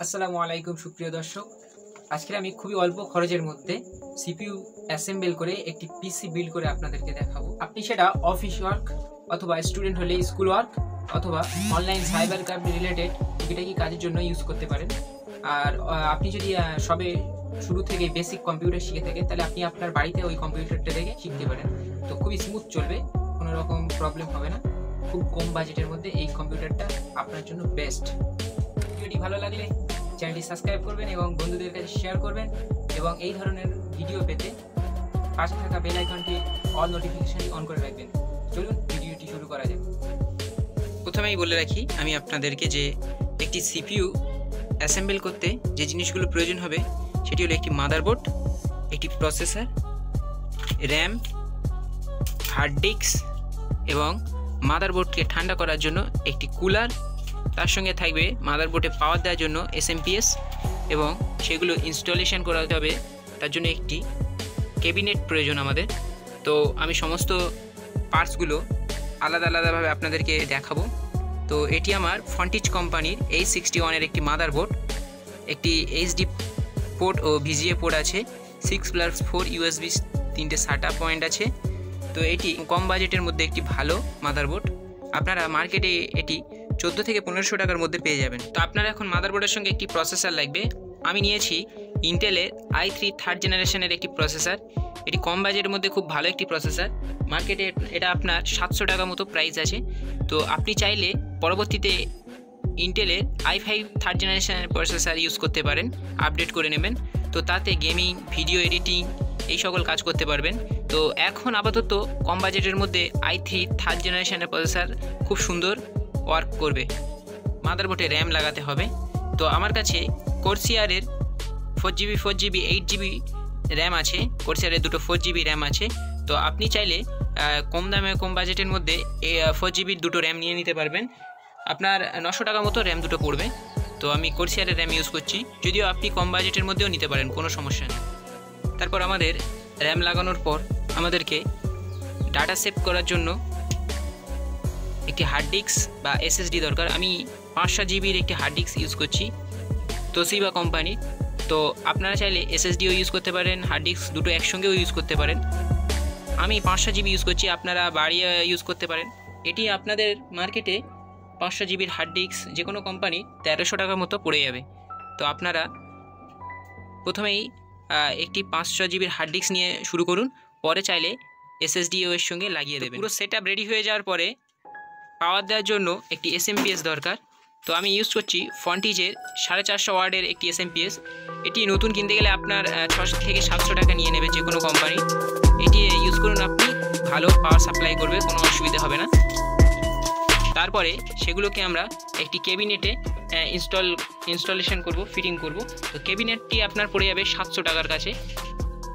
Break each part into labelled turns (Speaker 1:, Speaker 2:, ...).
Speaker 1: আসসালামু আলাইকুম সুপ্রিয় দর্শক। আজকে আমি খুবই অল্প খরচের মধ্যে সিপিইউ অ্যাসেম্বল করে একটি পিসি বিল্ড করে আপনাদেরকে দেখাবো। আপনি সেটা অফিস ওয়ার্ক অথবা স্টুডেন্ট হলে স্কুল ওয়ার্ক অথবা অনলাইন সাইবার ক্রাইম রিলেটেড টুকিটাকি কাজের জন্য ইউজ করতে পারেন। আর আপনি যদি সবে শুরু থেকে বেসিক কম্পিউটার শিখে থাকেন তাহলে আপনি আপনার বাড়িতে ওই কম্পিউটারটা থেকে শিখতে পারেন। তো খুবই স্মুথ চলবে, কোনো রকম প্রবলেম হবে না। খুব কম বাজেটের মধ্যে এই কম্পিউটারটা আপনার জন্য বেস্ট। ভিডিওটি ভালো লাগলে চ্যানেলটি সাবস্ক্রাইব করবেন এবং বন্ধুদের কাছে শেয়ার করবেন এবং এই ধরনের ভিডিও পেতে পাশে থাকা বেল আইকনটি অল নোটিফিকেশনটি অন করে রাখবেন। চলুন ভিডিওটি শুরু করা যাক। প্রথমেই বলে রাখি আমি আপনাদেরকে যে একটি সিপিইউ অ্যাসেম্বল করতে যে জিনিসগুলো প্রয়োজন হবে সেটি হলো একটি মাদারবোর্ড, একটি প্রসেসর, র্যাম, হার্ড ডিস্ক এবং মাদারবোর্ডকে ঠান্ডা করার জন্য একটি কুলার। তার সঙ্গে থাকবে মাদারবোর্ডে পাওয়ার দেওয়ার জন্য এসএমপিএস এবং সেগুলো ইনস্টলেশন করাতে হবে, তার জন্য একটি ক্যাবিনেট প্রয়োজন আমাদের। তো আমি সমস্ত পার্টসগুলো আলাদা আলাদাভাবে আপনাদেরকে দেখাবো। তো এটি আমার ফন্টিজ কোম্পানির H61-এর একটি মাদারবোর্ড, একটি এইচডি পোর্ট ও ভিজিএ পোর্ট আছে, 6+4 ইউএসবি 3টে SATA পয়েন্ট আছে। তো এটি কম বাজেটের মধ্যে একটি ভালো মাদারবোর্ড। আপনারা মার্কেটে এটি 14 থেকে 1500 টাকার মধ্যে পেয়ে যাবেন। তো আপনারা এখন মাদারবোর্ডের সঙ্গে একটি প্রসেসর লাগবে। আমি নিয়েছি ইন্টেলের i3 থার্ড জেনারেশনের একটি প্রসেসর। এটি কম বাজেটের মধ্যে খুব ভালো একটি প্রসেসর। মার্কেটে এটা আপনার 700 টাকা মতো প্রাইস আছে। তো আপনি চাইলে পরবর্তীতে ইন্টেলের i5 থার্ড জেনারেশনের প্রসেসর ইউজ করতে পারেন, আপডেট করে নেবেন। তো তাতে গেমিং, ভিডিও এডিটিং এই সকল কাজ করতে পারবেন। তো এখন আপাতত কম বাজেটের মধ্যে i3 থার্ড জেনারেশনের প্রসেসর খুব সুন্দর ওয়ার্ক করবে। মাদারবোর্ডে র্যাম লাগাতে হবে। তো আমার কাছে কোর্সিয়ারের 4GB 8GB র্যাম আছে, কোর্সিয়ারের দুটো 4GB র্যাম আছে। তো আপনি চাইলে কম দামে কম বাজেটের মধ্যে 4GB দুটো র্যাম নিয়ে নিতে পারবেন। আপনার 900 টাকা মতো র্যাম দুটো পড়বে। তো আমি কোর্সিয়ারের র্যাম ইউজ করছি, যদিও আপনি কম বাজেটের মধ্যেও নিতে পারেন, কোনো সমস্যা নেই। তারপর আমাদের র্যাম লাগানোর পর আমাদেরকে ডাটা সেভ করার জন্য একটি হার্ড ডিস্ক বা এসএসডি দরকার। আমি 500 জিবির একটি হার্ড ডিস্ক ইউজ করছি, তোশিবা কোম্পানি। তো আপনারা চাইলে এসএসডিও ইউজ করতে পারেন, হার্ড ডিস্ক দুটো একসঙ্গেও ইউজ করতে পারেন। আমি 500 জিবি ইউজ করছি, আপনারা বাড়িয়ে ইউজ করতে পারেন। এটি আপনাদের মার্কেটে 500 জিবির হার্ড ডিস্ক যে কোনো কোম্পানি 1300 টাকার মতো পড়ে যাবে। তো আপনারা প্রথমেই একটি 500 জিবির হার্ড ডিস্ক নিয়ে শুরু করুন, পরে চাইলে এসএসডিও এর সঙ্গে লাগিয়ে দেবেন। পুরো সেটআপ রেডি হয়ে যাওয়ার পরে পাওয়ার দেওয়ার জন্য একটি এসএমপিএস দরকার। তো আমি ইউজ করছি ফন্টিজের 450 ওয়াটের একটি এসএমপিএস। এটি নতুন কিনতে গেলে আপনার 600 থেকে 700 টাকা নিয়ে নেবে যে কোনো কোম্পানি। এটি ইউজ করুন, আপনি ভালো পাওয়ার সাপ্লাই করবে, কোনো অসুবিধা হবে না। তারপরে সেগুলোকে আমরা একটি ক্যাবিনেটে ইনস্টলেশন করব, ফিটিং করব। তো ক্যাবিনেটটি আপনার পড়ে যাবে 700 টাকার কাছে।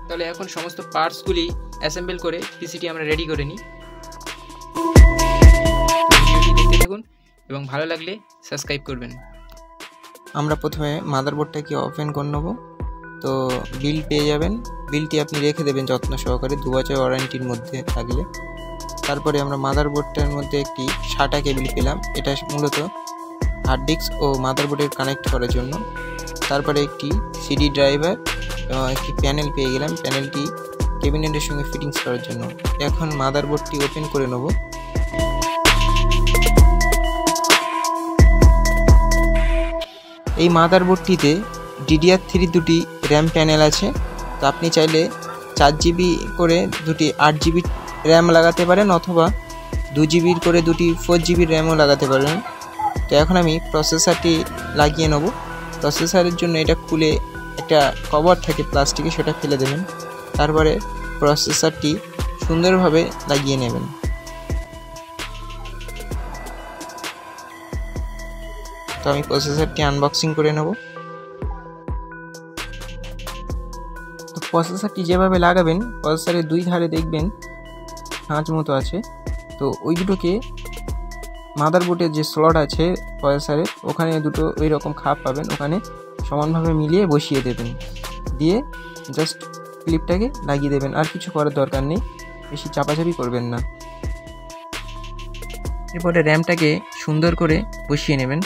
Speaker 1: তাহলে এখন সমস্ত পার্টসগুলি অ্যাসেম্বল করে পিসিটি আমরা রেডি করে নিই। দেখতে থাকুন এবং ভালো লাগলে সাবস্ক্রাইব করবেন।
Speaker 2: আমরা প্রথমে মাদারবোর্ডটাকে ওপেন করে নেব। তো বিল পেয়ে যাবেন, বিলটি আপনি রেখে দেবেন যত্ন সহকারে, 2 বছর ওয়ারেন্টির মধ্যে থাকলে। তারপরে আমরা মাদারবোর্ডটার মধ্যে একটি SATA কেবল পেলাম, এটা মূলত হার্ড ডিস্ক ও মাদারবোর্ডের কানেক্ট করার জন্য। তারপরে একটি সিডি ড্রাইভার এবং একটি প্যানেল পেয়ে গেলাম, প্যানেলটি ক্যাবিনেটের সঙ্গে ফিটিংস করার জন্য। এখন মাদারবোর্ডটি ওপেন করে নেব। এই মাদারবোর্ডটিতে DDR3 দুটি র্যাম প্যানেল আছে। তো আপনি চাইলে 4GB করে দুটি 8GB র্যাম লাগাতে পারেন অথবা 2GB করে দুটি 4GB র্যামও লাগাতে পারেন। তো এখন আমি প্রসেসরটি লাগিয়ে নেব। প্রসেসরের জন্য এটা খুলে একটা কভার থাকে প্লাস্টিকে, সেটা ফেলে দেবেন। তারপরে প্রসেসরটি সুন্দরভাবে লাগিয়ে নেবেন। তো আমি প্রসেসরটি আনবক্সিং করে নেব। তো প্রসেসরটি যেভাবে লাগাবেন, প্রসেসরের দুই ধারে দেখবেন কাঁচ মতো আছে। তো ওই দুটোকে মাদারবোর্ডের যে স্লট আছে প্রসেসরের, ওখানে দুটো ওই রকম খাপ পাবেন, ওখানে সমানভাবে মিলিয়ে বসিয়ে দেবেন। দিয়ে জাস্ট ক্লিপটাকে লাগিয়ে দেবেন, আর কিছু করার দরকার নেই, বেশি চাপাচাপি করবেন না। এরপরে র্যামটাকে সুন্দর করে বসিয়ে নেবেন।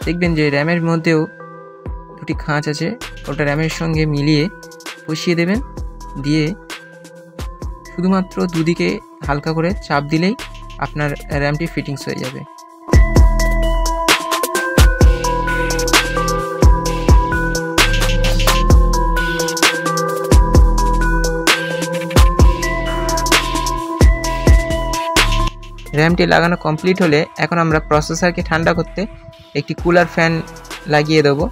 Speaker 2: দেখবেন যে র্যামের মধ্যেও দুটি খাঁজ আছে ওটা র্যামের সঙ্গে মিলিয়ে বসিয়ে দেবেন। দিয়ে শুধুমাত্র দুদিকে হালকা করে চাপ দিলেই আপনার র্যামটি ফিটিংস হয়ে যাবে। র্যামটি লাগানো কমপ্লিট হলে এখন আমরা প্রসেসরকে ঠান্ডা করতে একটি কুলার ফ্যান লাগিয়ে দেবো।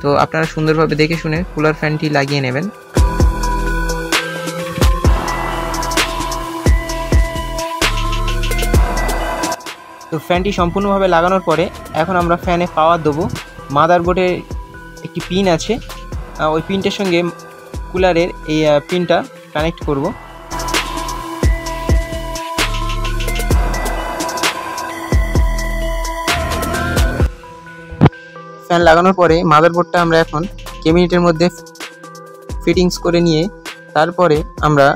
Speaker 2: তো আপনারা সুন্দরভাবে দেখে শুনে কুলার ফ্যানটি লাগিয়ে নেবেন। তো ফ্যানটি সম্পূর্ণভাবে লাগানোর পরে এখন আমরা ফ্যানে পাওয়ার দেবো। মাদারবোর্ডে একটি পিন আছে, ওই পিনটার সঙ্গে কুলারের এই পিনটা কানেক্ট করব। ফ্যান লাগানোর পরে মাদারবোর্ডটা আমরা এখন ক্যাবিনেটের মধ্যে ফিটিংস করে নিয়ে তারপরে আমরা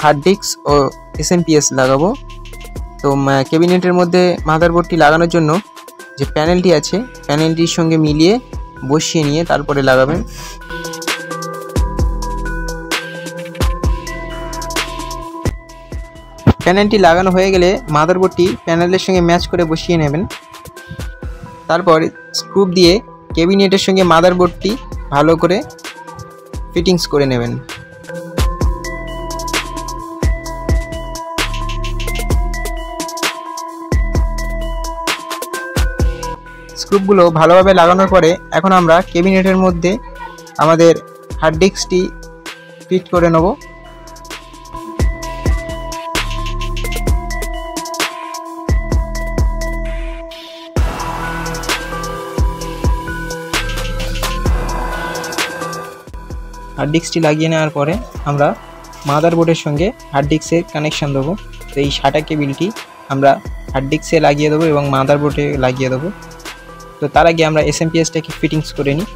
Speaker 2: হার্ড ডিস্ক ও এসএমপিএস লাগাবো। তো ক্যাবিনেটের মধ্যে মাদারবোর্ডটি লাগানোর জন্য যে প্যানেলটি আছে প্যানেলটির সঙ্গে মিলিয়ে বসিয়ে নিয়ে তারপরে লাগাবেন। প্যানেলটি লাগানো হয়ে গেলে মাদারবোর্ডটি প্যানেলের সঙ্গে ম্যাচ করে বসিয়ে নেবেন। তারপর স্ক্রু দিয়ে ক্যাবিনেটের সঙ্গে মাদারবোর্ডটি ভালো করে ফিটিংস করে নেবেন। স্ক্রুগুলো ভালোভাবে লাগানোর পরে এখন আমরা ক্যাবিনেটের মধ্যে আমাদের হার্ড ডিস্কটি ফিট করে নেব। হার্ড ডিস্কটি লাগিয়ে নেওয়ার পরে আমরা মাদারবোর্ডের সঙ্গে হার্ড ডিস্কের কানেকশান দেবো। তো এই সাটা কেবিলটি আমরা হার্ড ডিস্কে লাগিয়ে দেবো এবং মাদারবোর্ডে লাগিয়ে দেবো। তো তার আগে আমরা এসএমপিএসটাকে ফিটিংস করে নিই।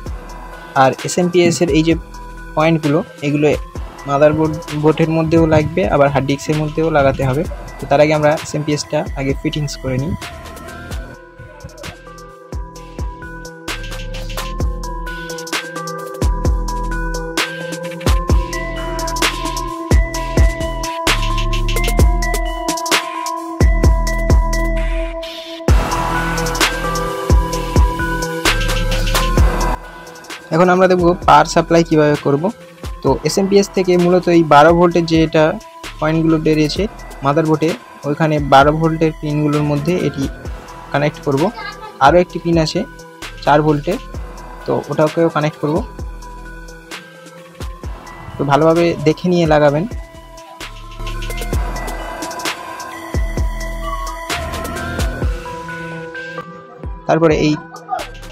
Speaker 2: আর এসএমপিএসের এই যে পয়েন্টগুলো এগুলো মাদারবোর্ডের মধ্যেও লাগবে, আবার হার্ড ডিস্কের মধ্যেও লাগাতে হবে। তো তার আগে আমরা এসএমপিএসটা আগে ফিটিংস করে নিই। এখন আমরা দেখব পাওয়ার সাপ্লাই কিভাবে করব। তো এসএমপিএস থেকে মূলত এই 12 ভোল্টের যেটা পয়েন্টগুলো বেরিয়েছে মাদারবোর্ডে, ওইখানে 12 ভোল্টের পিনগুলোর মধ্যে এটি কানেক্ট করব। আরও একটি পিন আছে 4 ভোল্টের, তো ওটাকেও কানেক্ট করব। তো ভালোভাবে দেখে নিয়ে লাগাবেন। তারপরে এই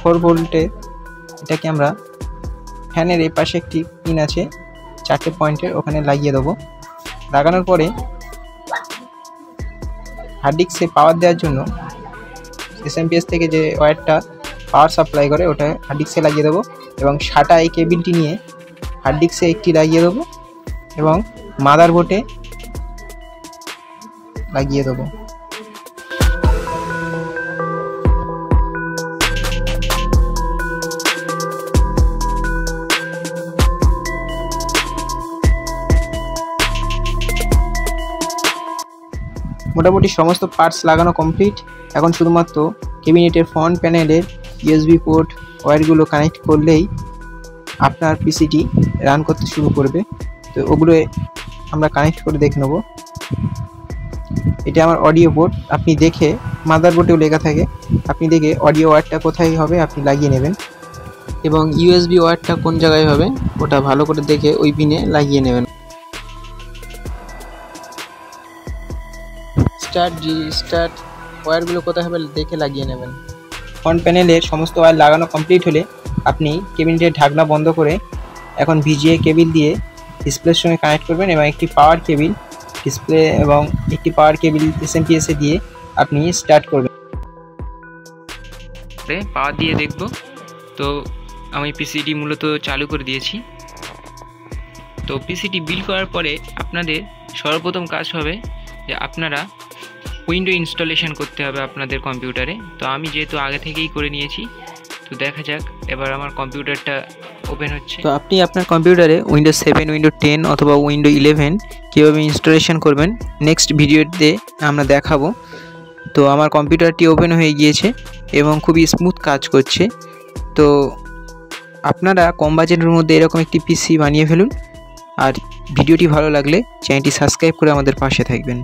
Speaker 2: 4 ভোল্টের এটাকে আমরা ফ্যানের এই পাশে একটি পিন আছে 4টে পয়েন্টের, ওখানে লাগিয়ে দেবো। লাগানোর পরে হার্ড ডিস্কে পাওয়ার দেওয়ার জন্য এসএমপিএস থেকে যে ওয়্যারটা পাওয়ার সাপ্লাই করে ওটা হার্ড ডিস্কে লাগিয়ে দেবো এবং সাটা এই কেবিলটি নিয়ে হার্ড ডিস্কে একটি লাগিয়ে দেবো এবং মাদারবোর্ডে লাগিয়ে দেবো। মোটামুটি সমস্ত পার্টস লাগানো কমপ্লিট। এখন শুধুমাত্র ক্যাবিনেটের ফ্রন্ট প্যানেলের ইউএসবি পোর্ট ওয়্যারগুলো কানেক্ট করলেই আপনার পিসিটি রান করতে শুরু করবে। তো ওগুলো আমরা কানেক্ট করে দেখে নেব। এটা আমার অডিও পোর্ট, আপনি দেখে মাদারবোর্ডেও লেখা থাকে, আপনি দেখে অডিও ওয়্যারটা কোথায় হবে আপনি লাগিয়ে নেবেন এবং ইউএসবি ওয়্যারটা কোন জায়গায় হবে ওটা ভালো করে দেখে ওই পিনে লাগিয়ে নেবেন। স্টার্ট ওয়্যারগুলো কোথায় হবে দেখে লাগিয়ে নেবেন। ফ্রন্ট প্যানেলের সমস্ত ওয়্যার লাগানো কমপ্লিট হলে আপনি কেবিনেটের ঢাকনা বন্ধ করে এখন ভিজিএ কেবিল দিয়ে ডিসপ্লের সঙ্গে কানেক্ট করবেন এবং একটি পাওয়ার কেবিল ডিসপ্লে এবং একটি পাওয়ার কেবিল এসএমপিএসে দিয়ে আপনি স্টার্ট করবেন। পাওয়ার দিয়ে দেখব। তো আমি পিসিটি মূলত চালু করে দিয়েছি। তো পিসিটি বিল্ড করার পরে আপনাদের সর্বপ্রথম কাজ হবে যে আপনারা উইন্ডো ইনস্টলেশন করতে হবে আপনাদের কম্পিউটারে। তো আমি যেহেতু আগে থেকেই করে নিয়েছি, তো
Speaker 1: তো দেখা যাক এবার আমার কম্পিউটারটা ওপেন হচ্ছে।
Speaker 2: তো আপনি আপনার কম্পিউটারে উইন্ডোজ 7, উইন্ডোজ 10 অথবা উইন্ডোজ 11 কীভাবে ইনস্টলেশন করবেন নেক্সট ভিডিওতে আমরা দেখাবো। তো আমার কম্পিউটারটি ওপেন হয়ে গিয়েছে এবং খুবই স্মুথ কাজ করছে। তো আপনারা কম বাজেটের মধ্যে এরকম একটি পিসি বানিয়ে ফেলুন। আর ভিডিওটি ভালো লাগলে চ্যানেলটি সাবস্ক্রাইব করে আমাদের পাশে থাকবেন।